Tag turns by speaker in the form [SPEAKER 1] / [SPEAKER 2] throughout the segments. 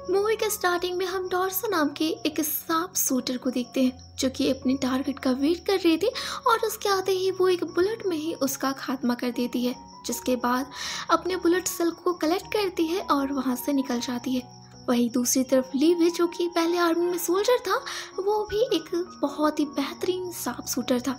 [SPEAKER 1] Movie के starting में हम डॉर्सा नाम के एक सांप शूटर को देखते हैं जो कि अपने टारगेट का वेट कर रही थी और उसके आते ही वो एक बुलेट में ही उसका खात्मा कर देती है, जिसके बाद अपने बुलेट सेल को कलेक्ट करती है और वहां से निकल जाती है। वहीं दूसरी तरफ लीवे जो कि पहले आर्मी में सोल्जर था, वो भी एक बहुत ही बेहतरीन सांप शूटर था।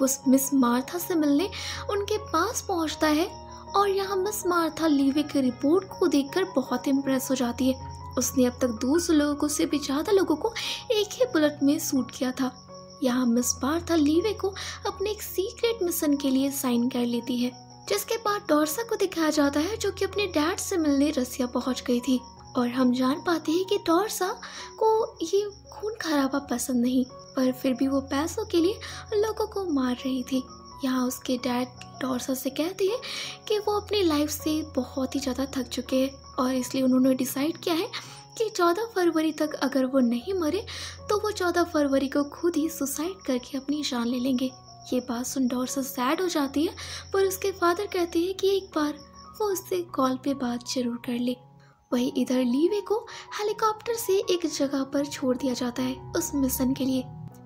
[SPEAKER 1] वो मिस मार्था से मिलने उनके पास पहुंचता है और यहाँ मिस मार्था लीवे की रिपोर्ट को देखकर बहुत इम्प्रेस हो जाती है। उसने अब तक 200 लोगों से भी ज्यादा लोगों को एक ही बुलेट में शूट किया था। यहाँ मिस मार्था लीवे को अपने एक सीक्रेट मिशन के लिए साइन कर लेती है, जिसके बाद डॉर्सा को दिखाया जाता है जो कि अपने डैड से मिलने रसिया पहुंच गई थी। और हम जान पाते हैं कि डॉर्सा को ये खून खराबा पसंद नहीं, पर फिर भी वो पैसों के लिए लोगों को मार रही थी। यहाँ उसके डैड डॉर्सा से कहते हैं कि वो अपनी लाइफ से बहुत ही ज़्यादा थक चुके हैं और इसलिए उन्होंने डिसाइड किया है कि 14 फरवरी तक अगर वो नहीं मरे तो वो 14 फरवरी को खुद ही सुसाइड करके अपनी जान ले लेंगे। ये बात सुन डॉर्सा सैड हो जाती है, पर उसके फादर कहते हैं कि एक बार वो उससे कॉल पे बात जरूर कर ले। वहीं इधर लीवे को हेलीकॉप्टर से एक जगह पर छोड़ दिया जाता है उस मिशन के लिए।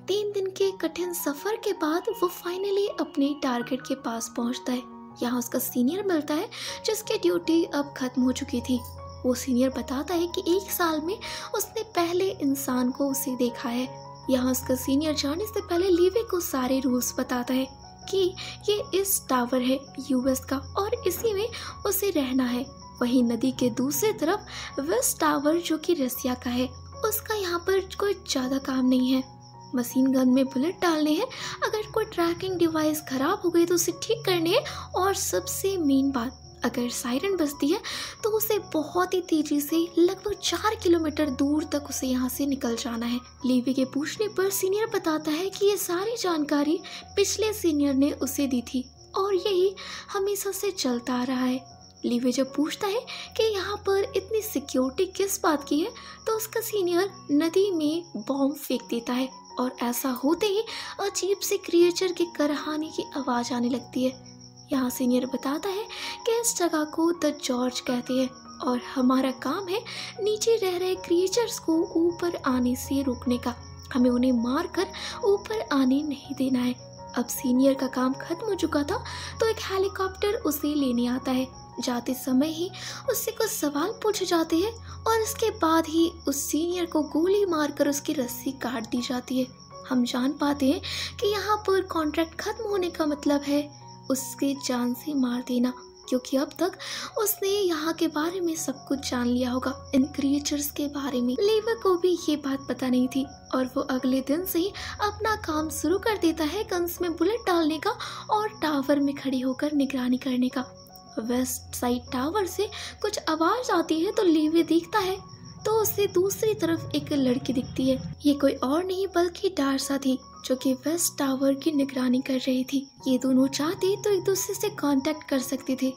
[SPEAKER 1] 3 दिन के कठिन सफर के बाद वो फाइनली अपने टारगेट के पास पहुंचता है। यहाँ उसका सीनियर मिलता है जिसकी ड्यूटी अब खत्म हो चुकी थी। वो सीनियर बताता है कि 1 साल में उसने पहले इंसान को उसे देखा है। यहाँ उसका सीनियर जाने से पहले लीवे को सारे रूल्स बताता है कि ये इस टावर है यूएस का और इसी में उसे रहना है। वहीं नदी के दूसरी तरफ वेस्ट टावर जो कि रसिया का है, उसका यहाँ पर कोई ज्यादा काम नहीं है। मशीन गन में बुलेट डालने हैं, अगर कोई ट्रैकिंग डिवाइस खराब हो गई तो उसे ठीक करने हैं और सबसे मेन बात, अगर सायरन बजती है तो उसे बहुत ही तेजी से लगभग 4 किलोमीटर दूर तक उसे यहाँ से निकल जाना है। लीवे के पूछने पर सीनियर बताता है कि ये सारी जानकारी पिछले सीनियर ने उसे दी थी और यही हमेशा से चलता आ रहा है। लीवे जब पूछता है कि यहाँ पर इतनी सिक्योरिटी किस बात की है, तो उसका सीनियर नदी में बॉम्ब फेंक देता है और ऐसा होते ही अजीब से क्रिएचर के करहाने की आवाज आने लगती है। यहाँ सीनियर बताता है कि इस जगह को द जॉर्ज कहते हैं और हमारा काम है नीचे रह रहे क्रिएचर्स को ऊपर आने से रोकने का। हमें उन्हें मार कर ऊपर आने नहीं देना है। अब सीनियर का काम खत्म हो चुका था तो एक हेलीकॉप्टर उसे लेने आता है। जाते समय ही उससे कुछ सवाल पूछे जाते हैं और इसके बाद ही उस सीनियर को गोली मारकर उसकी रस्सी काट दी जाती है। हम जान पाते हैं कि यहाँ पर कॉन्ट्रैक्ट खत्म होने का मतलब है उसके जान से मार देना, क्योंकि अब तक उसने यहाँ के बारे में सब कुछ जान लिया होगा, इन क्रिएचर्स के बारे में। लीवर को भी ये बात पता नहीं थी और वो अगले दिन से ही अपना काम शुरू कर देता है गन्स में बुलेट डालने का और टावर में खड़ी होकर निगरानी करने का। वेस्ट साइड टावर से कुछ आवाज आती है तो लीवे देखता है तो उसे दूसरी तरफ एक लड़की दिखती है। ये कोई और नहीं बल्कि डार्सा थी जो कि वेस्ट टावर की निगरानी कर रही थी। ये दोनों चाहते तो एक दूसरे से कांटेक्ट कर सकते थे,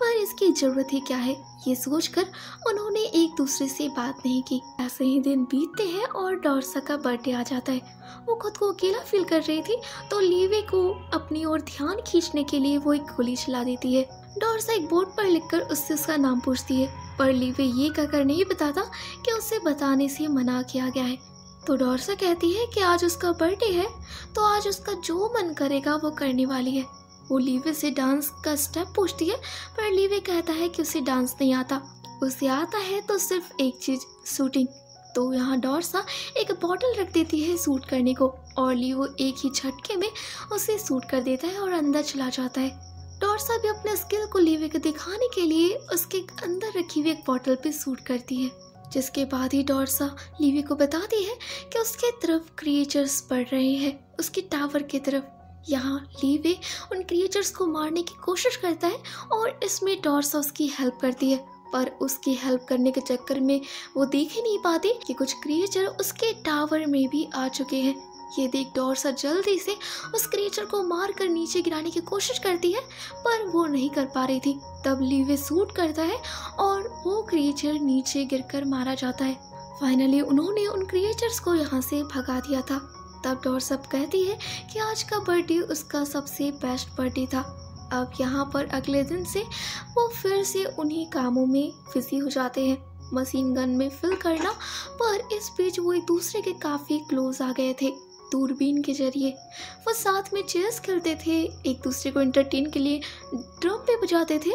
[SPEAKER 1] पर इसकी जरूरत ही क्या है, ये सोचकर उन्होंने एक दूसरे से बात नहीं की। ऐसे ही दिन बीतते हैं और डॉर्सा का बर्थडे आ जाता है। वो खुद को अकेला फील कर रही थी तो लीवे को अपनी ओर ध्यान खींचने के लिए वो एक गोली चला देती है। डॉर्सा एक बोर्ड पर लिखकर उससे उसका नाम पूछती है, पर लीवे ये कहकर नहीं बताता कि उसे बताने से मना किया गया है। तो डॉर्सा कहती है कि आज उसका बर्थडे है तो आज उसका जो मन करेगा वो करने वाली है। वो लीवे से डांस का स्टेप पूछती है, पर लीवे कहता है कि उसे डांस नहीं आता, उसे आता है तो सिर्फ एक चीज, शूटिंग। तो यहाँ डॉर्सा एक बॉटल रख देती है शूट करने को और लीवो एक ही झटके में उसे शूट कर देता है और अंदर चला जाता है। डॉर्सा भी अपने स्किल को लीवे को दिखाने के लिए उसके अंदर रखी हुई एक बॉटल पे शूट करती है, जिसके बाद ही डॉर्सा लीवे को बताती है कि उसके तरफ क्रिएचर्स बढ़ रहे हैं, उसके टावर की तरफ। यहाँ लीवे उन क्रिएचर्स को मारने की कोशिश करता है और इसमें डॉर्सा उसकी हेल्प करती है, पर उसकी हेल्प करने के चक्कर में वो देख ही नहीं पाती कि कुछ क्रिएचर उसके टावर में भी आ चुके हैं। ये देख डॉर्सा जल्दी से उस क्रिएचर को मार कर नीचे गिराने की कोशिश करती है, पर वो नहीं कर पा रही थी। तब लीवे शूट करता है और वो क्रिएचर नीचे गिरकर मारा जाता है। फाइनली उन्होंने उन क्रिएचर्स को यहाँ से भगा दिया था। तब डॉर्सा कहती है कि आज का बर्थडे उसका सबसे बेस्ट बर्थडे था। अब यहाँ पर अगले दिन से वो फिर से उन्हीं कामों में बिजी हो जाते हैं। मशीन गन में फिल करना, पर इस बीच वो एक दूसरे के काफ़ी क्लोज आ गए थे। दूरबीन के जरिए वो साथ में चेस खेलते थे, एक दूसरे को एंटरटेन के लिए ड्रम पे बजाते थे।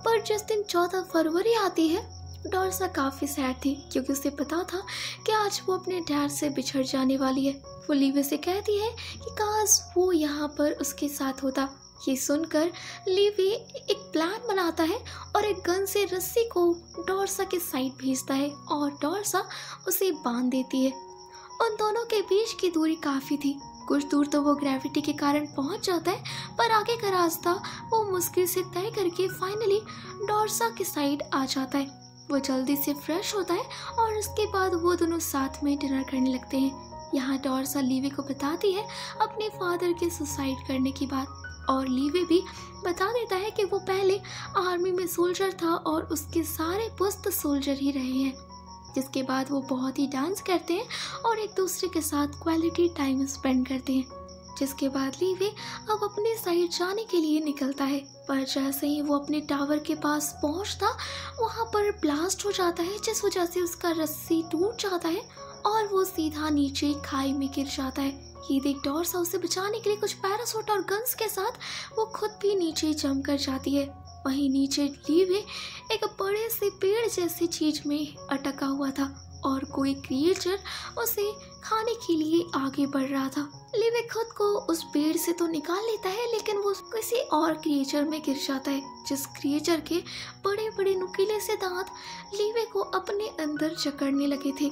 [SPEAKER 1] पर जिस दिन 14 फरवरी आती है, डॉर्सा काफ़ी सैड थी क्योंकि उसे पता था कि आज वो अपने डैड से बिछड़ जाने वाली है। वो लीवे से कहती है कि काश वो यहाँ पर उसके साथ होता। ये सुनकर लीवे एक प्लान बनाता है और एक गन से रस्सी को डॉर्सा के साइड भेजता है और डॉर्सा उसे बांध देती है। उन दोनों के बीच की दूरी काफ़ी थी, कुछ दूर तो वो ग्रेविटी के कारण पहुंच जाता है, पर आगे का रास्ता वो मुश्किल से तय करके फाइनली डॉर्सा के साइड आ जाता है। वो जल्दी से फ्रेश होता है और उसके बाद वो दोनों साथ में डिनर करने लगते हैं। यहाँ डॉर्सा लीवे को बताती है अपने फादर के सुसाइड करने की बात, और लीवे भी बता देता है कि वो पहले आर्मी में सोल्जर था और उसके सारे पुस्त सोल्जर ही रहे हैं। जिसके बाद वो बहुत ही डांस करते हैं और एक दूसरे के साथ क्वालिटी टाइम स्पेंड करते हैं। जिसके बाद लीवे अब अपने साइड जाने के लिए निकलता है, पर जैसे ही वो अपने टावर के पास पहुंचता, वहां पर ब्लास्ट हो जाता है, जिस वजह से उसका रस्सी टूट जाता है और वो सीधा नीचे खाई में गिर जाता है। ये देख डॉर्सा उसे बचाने के लिए कुछ पैराशूट और गन्स के साथ वो खुद भी नीचे जम कर जाती है। वहीं नीचे लीवे एक बड़े से पेड़ जैसी चीज में अटका हुआ था और कोई क्रिएचर उसे खाने के लिए आगे बढ़ रहा था। लीवे खुद को उस पेड़ से तो निकाल लेता है, लेकिन वो किसी और क्रिएचर में गिर जाता है, जिस क्रिएचर के बड़े बड़े नुकीले से दांत लीवे को अपने अंदर जकड़ने लगे थे।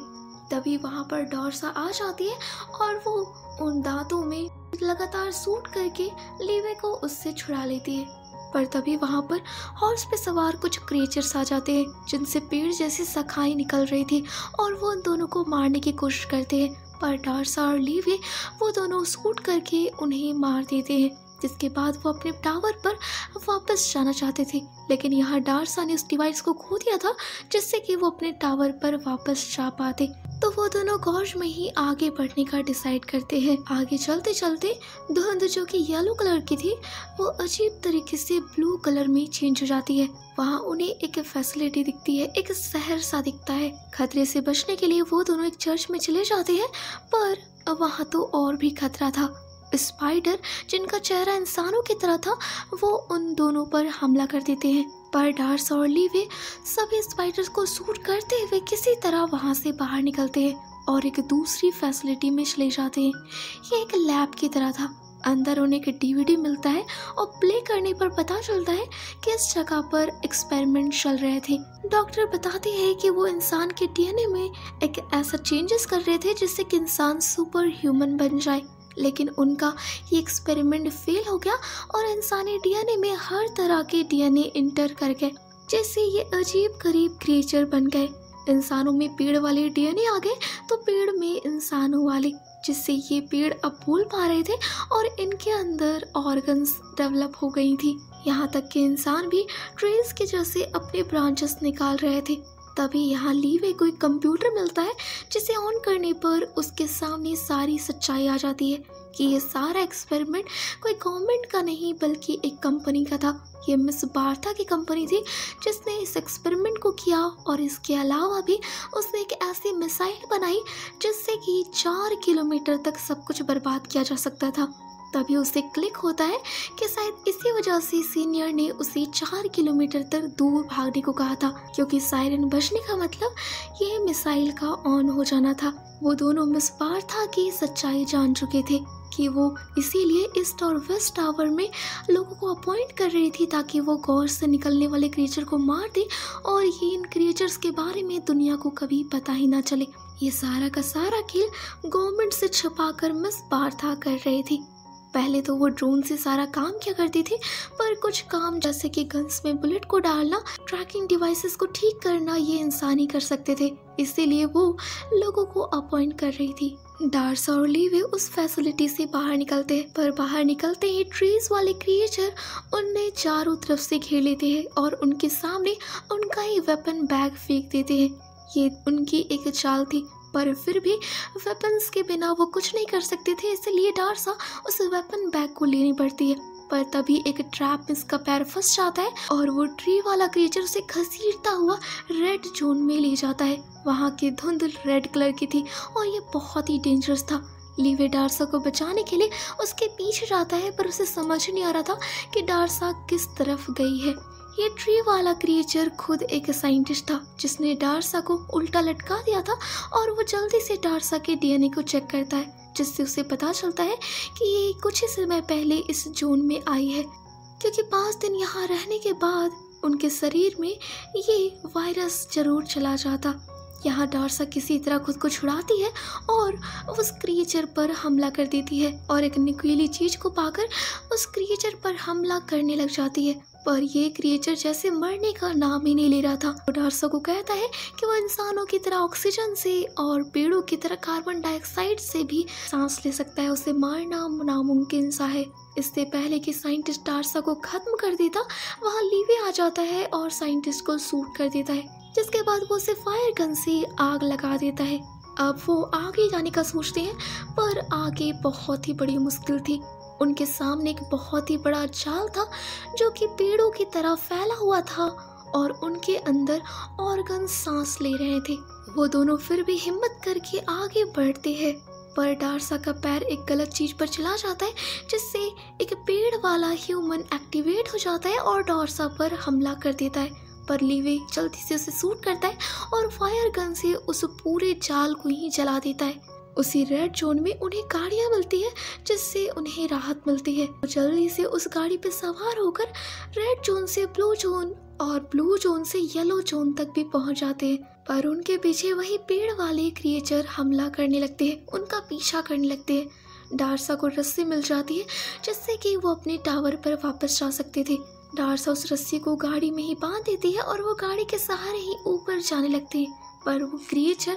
[SPEAKER 1] तभी वहां पर डॉर्सा आ जाती है और वो उन दांतों में लगातार सूट करके लीवे को उससे छुड़ा लेती है। पर तभी वहां पर हॉर्स पे सवार कुछ क्रिएचर्स आ जाते हैं, जिनसे पेड़ जैसी शाखाएं निकल रही थी और वो उन दोनों को मारने की कोशिश करते हैं। पर डॉर्सा और लीवे वो दोनों सूट करके उन्हें मार देते हैं। जिसके बाद वो अपने टावर पर वापस जाना चाहते थे, लेकिन यहाँ डॉर्सा ने उस डिवाइस को खो दिया था जिससे कि वो अपने टावर पर वापस जा पाते। तो वो दोनों गॉर्ज में ही आगे बढ़ने का डिसाइड करते हैं। आगे चलते चलते धुंध जो कि येलो कलर की थी, वो अजीब तरीके से ब्लू कलर में चेंज हो जाती है। वहाँ उन्हें एक फैसिलिटी दिखती है, एक शहर सा दिखता है। खतरे से बचने के लिए वो दोनों एक चर्च में चले जाते हैं, पर वहाँ तो और भी खतरा था। स्पाइडर जिनका चेहरा इंसानों की तरह था, वो उन दोनों पर हमला कर देते हैं। पर डॉर्सा और लीवे सभी स्पाइडर्स को शूट करते हुए किसी तरह वहां से बाहर निकलते हैं और एक दूसरी फैसिलिटी में चले जाते हैं। ये एक लैब की तरह था। अंदर उन्हें एक डीवीडी मिलता है और प्ले करने पर पता चलता है कि इस जगह पर एक्सपेरिमेंट चल रहे थे। डॉक्टर बताते हैं कि वो इंसान के डीएनए में एक ऐसा चेंजेस कर रहे थे जिससे कि इंसान सुपर ह्यूमन बन जाए, लेकिन उनका ये एक्सपेरिमेंट फेल हो गया और इंसानी डीएनए में हर तरह के डीएनए इंटर कर गए, जिससे ये अजीब गरीब क्रिएचर बन गए। इंसानों में पेड़ वाले डीएनए आ गए तो पेड़ में इंसानों वाले, जिससे ये पेड़ अब बोल पा रहे थे और इनके अंदर ऑर्गन्स डेवलप हो गई थी। यहाँ तक कि इंसान भी ट्रीज के जैसे अपने ब्रांचेस निकाल रहे थे। तभी यहाँ लीवे को एक कंप्यूटर मिलता है, जिसे ऑन करने पर उसके सामने सारी सच्चाई आ जाती है कि ये सारा एक्सपेरिमेंट कोई गवर्नमेंट का नहीं बल्कि एक कंपनी का था। ये मिस बार्था की कंपनी थी जिसने इस एक्सपेरिमेंट को किया, और इसके अलावा भी उसने एक ऐसी मिसाइल बनाई जिससे कि 4 किलोमीटर तक सब कुछ बर्बाद किया जा सकता था। तभी उसे क्लिक होता है कि शायद इसी वजह से सीनियर ने उसे 4 किलोमीटर तक दूर भागने को कहा था, क्योंकि सायरन बजने का मतलब ये मिसाइल का ऑन हो जाना था। वो दोनों मिस बार्था की सच्चाई जान चुके थे कि वो इसीलिए ईस्ट और वेस्ट टावर में लोगों को अपॉइंट कर रही थी ताकि वो गौर से निकलने वाले क्रिएचर को मार दे और ये इन क्रिएचर्स के बारे में दुनिया को कभी पता ही ना चले। ये सारा का सारा खेल गवर्नमेंट से छुपाकर मिस बार्था कर रही थी। पहले तो वो ड्रोन से सारा काम किया करती थी, पर कुछ काम जैसे कि गन्स में बुलेट को डालना, ट्रैकिंग डिवाइसेस को ठीक करना, ये इंसान ही कर सकते थे। इसीलिए वो लोगों को अपॉइंट कर रही थी। डॉर्सा और लीवे उस फैसिलिटी से बाहर निकलते हैं, पर बाहर निकलते ही ट्रीज वाले क्रिएचर उन्हें चारों तरफ से घेर लेते हैं और उनके सामने उनका ही वेपन बैग फेंक देते हैं। ये उनकी एक चाल थी, पर फिर भी वेपन्स के बिना वो कुछ नहीं कर सकते थे, इसलिए डॉर्सा उस वेपन बैग को लेनी पड़ती है। पर तभी एक ट्रैप में इसका पैर फंस जाता है और वो ट्री वाला क्रिएचर उसे घसीटता हुआ रेड जोन में ले जाता है। वहाँ की धुंध रेड कलर की थी और ये बहुत ही डेंजरस था। लीवे डार्सा को बचाने के लिए उसके पीछे जाता है, पर उसे समझ नहीं आ रहा था कि डार्सा किस तरफ गई है। ये ट्री वाला क्रिएचर खुद एक साइंटिस्ट था जिसने डार्सा को उल्टा लटका दिया था और वो जल्दी से डार्सा के डीएनए को चेक करता है, जिससे उसे पता चलता है कि ये कुछ ही समय पहले इस जोन में आई है, क्योंकि 5 दिन यहाँ रहने के बाद उनके शरीर में ये वायरस जरूर चला जाता। यहाँ डार्सा किसी तरह खुद को छुड़ाती है और उस क्रिएचर पर हमला कर देती है और एक नुकीली चीज को पाकर उस क्रिएचर पर हमला करने लग जाती है। पर ये क्रिएचर जैसे मरने का नाम ही नहीं ले रहा था। तो डार्सा को कहता है कि वो इंसानों की तरह ऑक्सीजन से और पेड़ों की तरह कार्बन डाइऑक्साइड से भी सांस ले सकता है, उसे मारना नामुमकिन सा है। इससे पहले कि साइंटिस्ट डार्सा को खत्म कर देता, वहाँ लीवे आ जाता है और साइंटिस्ट को शूट कर देता है, जिसके बाद वो उसे फायर गन से आग लगा देता है। अब वो आगे जाने का सोचते हैं, पर आगे बहुत ही बड़ी मुश्किल थी। उनके सामने एक बहुत ही बड़ा जाल था जो कि पेड़ों की तरह फैला हुआ था और उनके अंदर ऑर्गन सांस ले रहे थे। वो दोनों फिर भी हिम्मत करके आगे बढ़ते हैं, पर डार्सा का पैर एक गलत चीज पर चला जाता है, जिससे एक पेड़ वाला ह्यूमन एक्टिवेट हो जाता है और डार्सा पर हमला कर देता है। पर लीवे जल्दी से उसे शूट करता है और फायर गन से उस पूरे जाल को ही जला देता है। उसी रेड जोन में उन्हें गाड़ियां मिलती है, जिससे उन्हें राहत मिलती है। वो जल्दी से उस गाड़ी पे सवार होकर रेड जोन से ब्लू जोन और ब्लू जोन से येलो जोन तक भी पहुंच जाते हैं। पर उनके पीछे वही पेड़ वाले क्रिएचर हमला करने लगते हैं, उनका पीछा करने लगते हैं। डार्सा को रस्सी मिल जाती है, जिससे कि वो अपने टावर पर वापस जा सकते थे। डार्सा उस रस्सी को गाड़ी में ही बांध देती है और वो गाड़ी के सहारे ही ऊपर जाने लगती है, पर वो क्रिएचर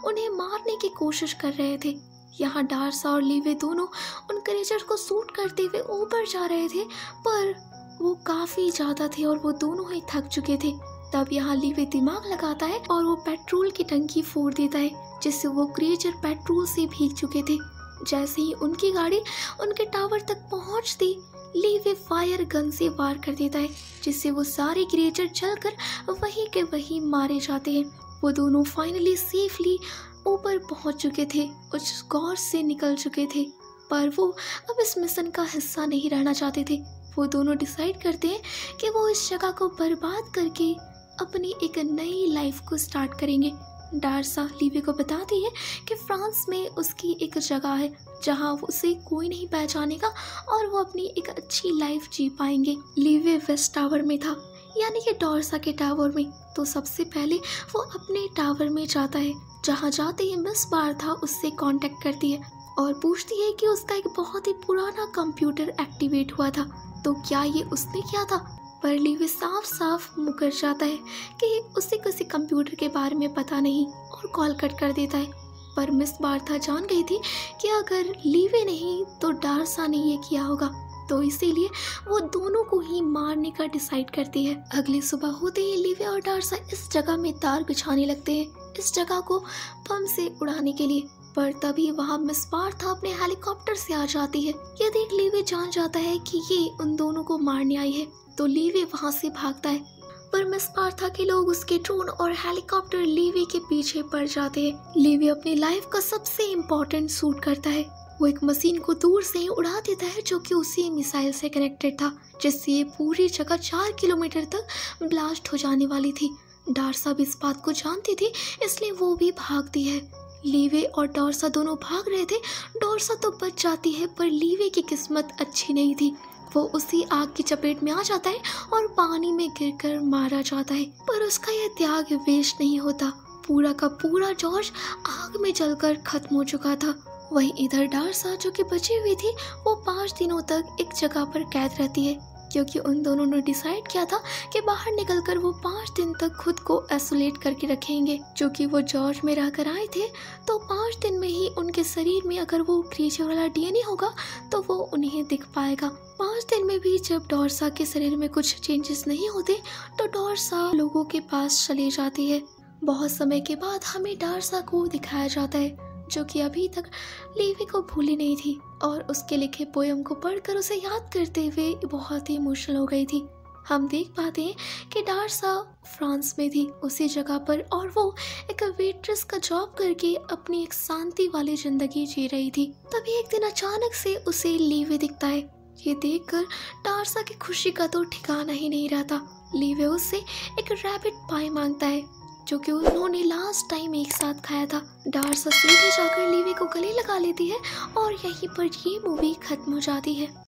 [SPEAKER 1] उन्हें मारने की कोशिश कर रहे थे। यहाँ डार्सा और लीवे दोनों उन क्रिएचर को शूट करते हुए ऊपर जा रहे थे, पर वो काफी ज्यादा थे और वो दोनों ही थक चुके थे। तब यहाँ लीवे दिमाग लगाता है और वो पेट्रोल की टंकी फोड़ देता है, जिससे वो क्रिएचर पेट्रोल से भीग चुके थे। जैसे ही उनकी गाड़ी उनके टावर तक पहुंचती, लीवे फायर गन से वार कर देता है, जिससे वो सारे क्रिएचर जलकर वहीं के वहीं मारे जाते हैं। वो दोनों फाइनली सेफली ऊपर पहुंच चुके थे, उस गौर से निकल चुके थे, पर वो अब इस मिशन का हिस्सा नहीं रहना चाहते थे। वो दोनों डिसाइड करते हैं कि वो इस जगह को बर्बाद करके अपनी एक नई लाइफ को स्टार्ट करेंगे। डार्सा लीवे को बताती है कि फ्रांस में उसकी एक जगह है जहां उसे कोई नहीं पहचानेगा और वो अपनी एक अच्छी लाइफ जी पाएंगे। लीवे वेस्ट टावर में था, यानी कि डार्सा के टावर में। तो सबसे पहले वो अपने टावर में जाता है, जहां जाते ही मिस बारथा उससे कांटेक्ट करती है और पूछती है कि उसका एक बहुत ही पुराना कंप्यूटर एक्टिवेट हुआ था, तो क्या ये उसने किया था। पर लीवे साफ साफ मुकर जाता है कि उसे किसी कंप्यूटर के बारे में पता नहीं और कॉल कट कर देता है। पर मिस बारथा जान गई थी कि अगर लीवे नहीं तो डार्सा ने ये किया होगा, तो इसीलिए वो दोनों को ही मारने का डिसाइड करती है। अगली सुबह होते ही लीवे और डार्सा इस जगह में तार बिछाने लगते हैं, इस जगह को बम से उड़ाने के लिए। पर तभी वहाँ मिस बारथा अपने हेलीकॉप्टर से आ जाती है। ये देख लीवे जान जाता है कि ये उन दोनों को मारने आई है, तो लीवे वहाँ से भागता है। पर मिस बारथा के लोग उसके ड्रोन और हेलीकॉप्टर लीवे के पीछे पड़ जाते हैं। लीवे अपनी लाइफ का सबसे इम्पोर्टेंट शूट करता है। वो एक मशीन को दूर से ही उड़ा देता है जो कि उसी मिसाइल से कनेक्टेड था, जिससे ये पूरी जगह 4 किलोमीटर तक ब्लास्ट हो जाने वाली थी। डार्सा भी इस बात को जानती थी, इसलिए वो भी भागती है। लीवे और डार्सा दोनों भाग रहे थे। डार्सा तो बच जाती है, पर लीवे की किस्मत अच्छी नहीं थी। वो उसी आग की चपेट में आ जाता है और पानी में गिरकर मारा जाता है। पर उसका यह त्याग वेस्ट नहीं होता। पूरा का पूरा जॉर्ज आग में जलकर खत्म हो चुका था। वहीं इधर डार्सा जो कि बची हुई थी, वो 5 दिनों तक एक जगह पर कैद रहती है, क्योंकि उन दोनों ने डिसाइड किया था कि बाहर निकलकर वो 5 दिन तक खुद को आइसोलेट करके रखेंगे। क्योंकि वो जॉर्ज में रहकर आए थे, तो 5 दिन में ही उनके शरीर में अगर वो क्रीचर वाला डीएनए होगा तो वो उन्हें दिख पाएगा। 5 दिन में भी जब डार्सा के शरीर में कुछ चेंजेस नहीं होते, तो डार्सा लोगों के पास चली जाती है। बहुत समय के बाद हमें डार्सा को दिखाया जाता है। जो कि अभी तक लीवी को भूली नहीं थी और उसके लिखे पोयम को पढ़कर उसे याद करते हुए बहुत ही इमोशनल हो गई थी। हम देख पाते हैं कि डार्सा फ्रांस में थी उसी जगह पर, और वो एक वेट्रेस का जॉब करके अपनी एक शांति वाली जिंदगी जी रही थी। तभी एक दिन अचानक से उसे लीवे दिखता है। ये देखकर डार्सा की खुशी का तो ठिकाना ही नहीं रहता। लीवे उससे एक रैबिट पाई मांगता है जो कि उन्होंने लास्ट टाइम एक साथ खाया था। डार्सा सीधे जाकर लीवे को गले लगा लेती है और यहीं पर ये मूवी खत्म हो जाती है।